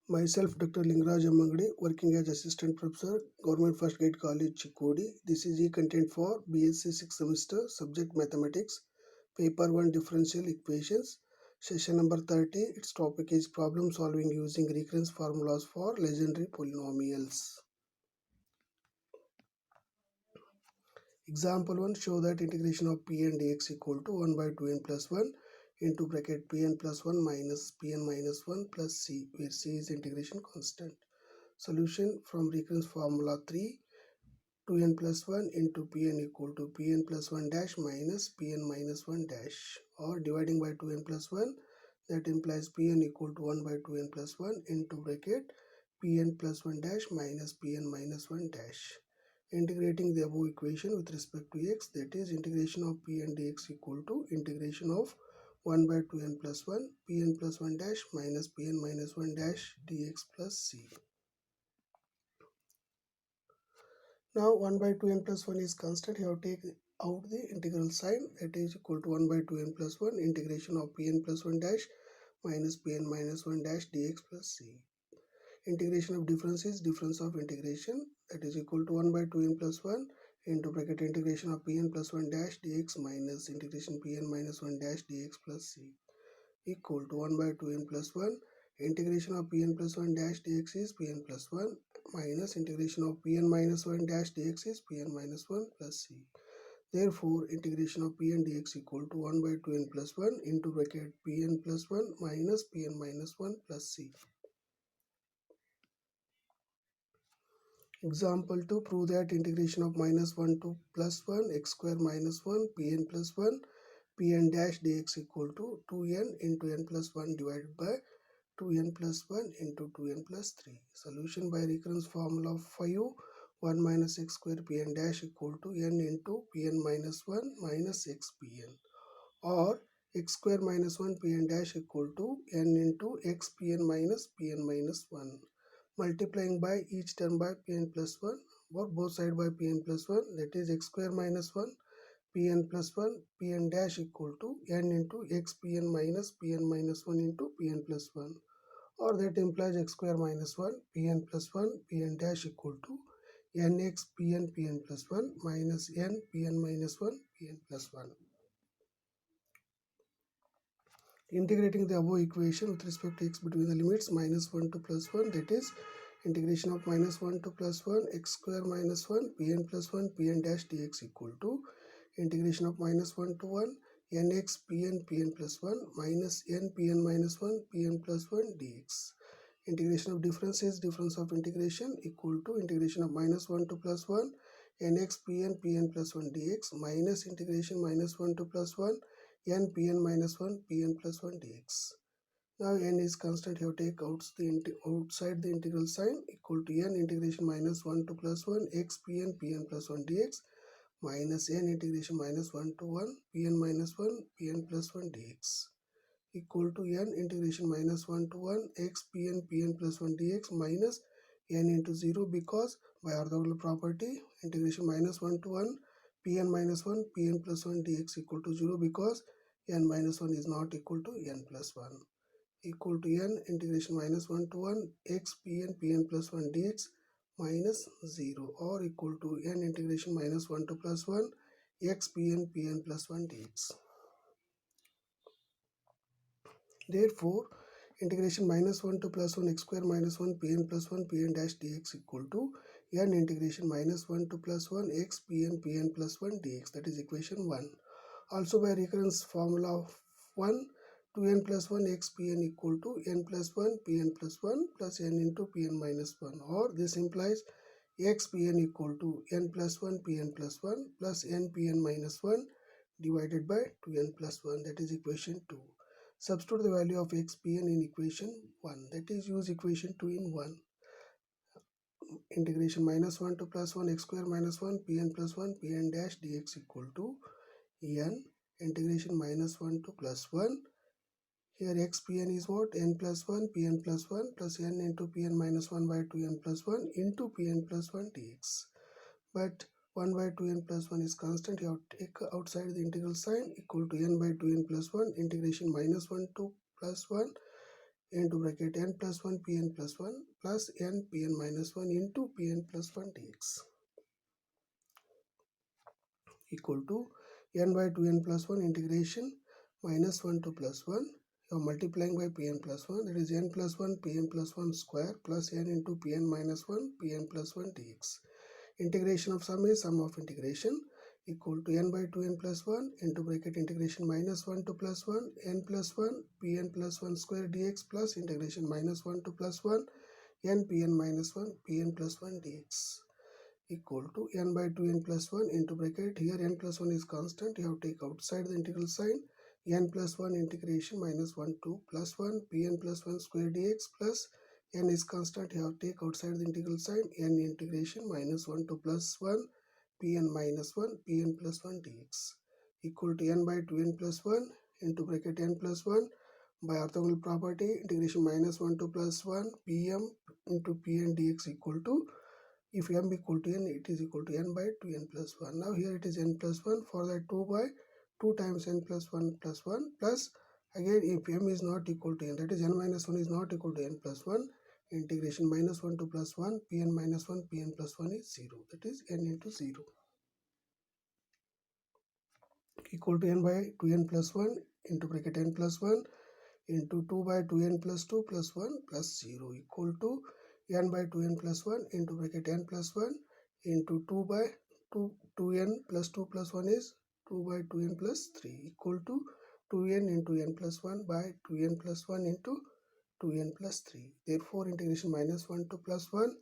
Myself, Dr. Lingaraj Amangadi, working as Assistant Professor, Government First Grade College, Chikkodi. This is e-content for BSc 6th semester, subject Mathematics, Paper 1 Differential Equations, session number 30. Its topic is Problem Solving Using Recurrence Formulas for Legendary Polynomials. Example 1. Show that integration of Pn dx equal to 1 by 2n plus 1 into bracket Pn plus 1 minus Pn minus 1 plus c, where c is integration constant. Solution from recurrence formula 3, 2n plus 1 into Pn equal to Pn plus 1 dash minus Pn minus 1 dash, or dividing by 2n plus 1, that implies Pn equal to 1 by 2n plus 1 into bracket Pn plus 1 dash minus Pn minus 1 dash. Integrating the above equation with respect to x, that is integration of Pn dx equal to integration of 1 by 2n plus 1 Pn plus 1 dash minus Pn minus 1 dash dx plus c. Now 1 by 2n plus 1 is constant. You have to take out the integral sign, that is equal to 1 by 2n plus 1 integration of Pn plus 1 dash minus Pn minus 1 dash dx plus c. Integration of difference is difference of integration, that is equal to 1 by 2n plus 1 into bracket integration of Pn plus 1 dash dx minus integration Pn minus 1 dash dx plus c equal to 1 by 2n plus 1 integration of Pn plus 1 dash dx is Pn plus 1 minus integration of Pn minus 1 dash dx is Pn minus 1 plus c. Therefore, integration of Pn dx equal to 1 by 2n plus 1 into bracket Pn plus 1 minus Pn minus 1 plus c. Example 2. Prove that integration of minus 1 to plus 1 x square minus 1 Pn plus 1 Pn dash dx equal to 2n into n plus 1 divided by 2n plus 1 into 2n plus 3. Solution by recurrence formula of 5. 1 minus x square Pn dash equal to n into Pn minus 1 minus x Pn, or x square minus 1 Pn dash equal to n into x Pn minus 1, multiplying by each term by Pn plus 1, or both side by Pn plus 1, that is x square minus 1 Pn plus 1 Pn dash equal to n into x Pn minus 1 into Pn plus 1, or that implies x square minus 1 Pn plus 1 Pn dash equal to nx Pn plus 1 minus n Pn minus 1 Pn plus 1. Integrating the above equation with respect to x between the limits minus 1 to plus 1, that is integration of minus 1 to plus 1 x square minus 1 Pn plus 1 Pn dash dx equal to integration of minus 1 to 1 nx Pn plus 1 minus n Pn minus 1 Pn plus 1 dx. Integration of difference is difference of integration equal to integration of minus 1 to plus 1 nx Pn plus 1 dx minus integration minus 1 to plus 1 n Pn minus 1 Pn plus 1 dx. Now n is constant. You take outside the integral sign equal to n integration minus 1 to plus 1 x Pn plus 1 dx minus n integration minus 1 to 1 Pn minus 1 Pn plus 1 dx equal to n integration minus 1 to 1 x Pn plus 1 dx minus n into 0, because by orthogonal property integration minus 1 to 1 Pn minus 1 Pn plus 1 dx equal to 0, because n minus 1 is not equal to n plus 1, equal to n integration minus 1 to 1 x Pn plus 1 dx minus 0, or equal to n integration minus 1 to plus 1 x Pn plus 1 dx. Therefore, integration minus 1 to plus 1 x square minus 1 Pn plus 1 Pn dash dx equal to n integration minus 1 to plus 1 x Pn plus 1 dx, that is equation 1. Also by recurrence formula of 1, 2n plus 1 x Pn equal to n plus 1 Pn plus 1 plus n into Pn minus 1, or this implies x Pn equal to n plus 1 Pn plus 1 plus n Pn minus 1 divided by 2n plus 1, that is equation 2. Substitute the value of x Pn in equation 1, that is use equation 2 in 1. Integration minus 1 to plus 1 x square minus 1 Pn plus 1 Pn dash dx equal to n integration minus 1 to plus 1. Here x Pn is what? N plus 1 Pn plus 1 plus n into Pn minus 1 by 2n plus 1 into Pn plus 1 dx. But 1 by 2n plus 1 is constant. You have to take outside the integral sign equal to n by 2n plus 1 integration minus 1 to plus 1 into bracket n plus 1 pn plus 1 plus n pn minus 1 into pn plus 1 dx equal to n by 2n plus 1 integration minus 1 to plus 1. You are multiplying by pn plus 1, that is n plus 1 pn plus 1 square plus n into pn minus 1 pn plus 1 dx. Integration of sum is sum of integration equal to n by 2n plus 1 into bracket integration minus 1 to plus 1 n plus 1 pn plus 1 square dx plus integration minus 1 to plus 1 n pn minus 1 pn plus 1 dx equal to n by 2n plus 1 into bracket, here n plus 1 is constant, you have to take outside the integral sign, n plus 1 integration minus 1 to plus 1 pn plus 1 square dx plus n is constant, you have to take outside the integral sign, n integration minus 1 to plus 1 pn minus 1 pn plus 1 dx equal to n by 2n plus 1 into bracket n plus 1 by orthogonal property integration minus 1 to plus 1 pm into pn dx equal to, if m equal to n, it is equal to n by 2n plus 1. Now here it is n plus 1, for that 2 by 2 times n plus 1 plus 1 plus, again if m is not equal to n, that is n minus 1 is not equal to n plus 1, integration minus 1 to plus 1 pn minus 1 pn plus 1 is 0, that is n into 0 equal to n by 2n plus 1 into bracket n plus 1 into 2 by 2n plus 2 plus 1 plus 0 equal to n by 2n plus 1 into bracket n plus 1 into 2 by 2n plus 2 plus 1 is 2 by 2n plus 3 equal to 2n into n plus 1 by 2n plus 1 into 2n plus 3. Therefore, integration minus 1 to plus 1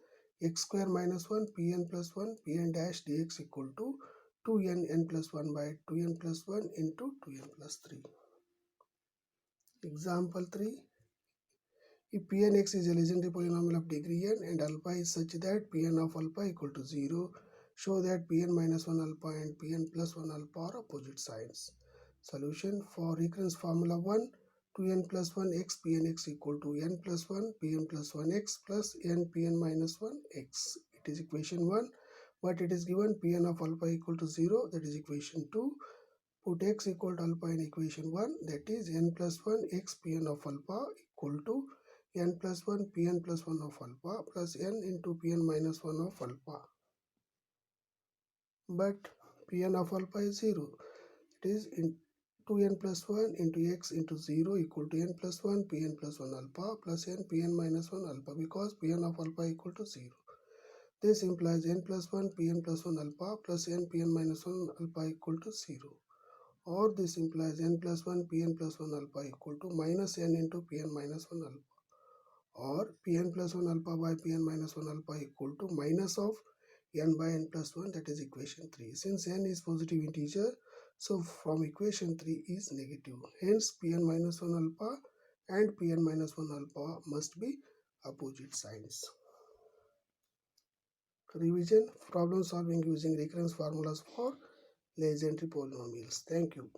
x square minus 1 pn plus 1 pn dash dx equal to 2n n plus 1 by 2n plus 1 into 2n plus 3. Example 3. If Pnx is a legendary polynomial of degree n and alpha is such that Pn of alpha equal to 0, show that Pn minus 1 alpha and Pn plus 1 alpha are opposite sides. Solution for recurrence formula 1, 2n plus 1 x Pnx equal to n plus 1 Pn plus 1 x plus n Pn minus 1 x. It is equation 1, but it is given Pn of alpha equal to 0, that is equation 2. Put x equal to alpha in equation 1, that is n plus 1 x Pn of alpha equal to n plus 1 pn plus 1 of alpha plus n into pn minus 1 of alpha. But pn of alpha is 0. It is in 2n plus 1 into x into 0 equal to n plus 1 pn plus 1 alpha plus n pn minus 1 alpha, because pn of alpha equal to 0. This implies n plus 1 pn plus 1 alpha plus n pn minus 1 alpha equal to 0. Or this implies n plus 1 pn plus 1 alpha equal to minus n into pn minus 1 alpha. Or pn plus 1 alpha by pn minus 1 alpha equal to minus of n by n plus 1, that is equation 3. Since n is positive integer, so from equation 3 is negative. Hence pn minus 1 alpha and pn minus 1 alpha must be opposite signs. Revision: problem solving using recurrence formulas for legendary polynomials. Thank you.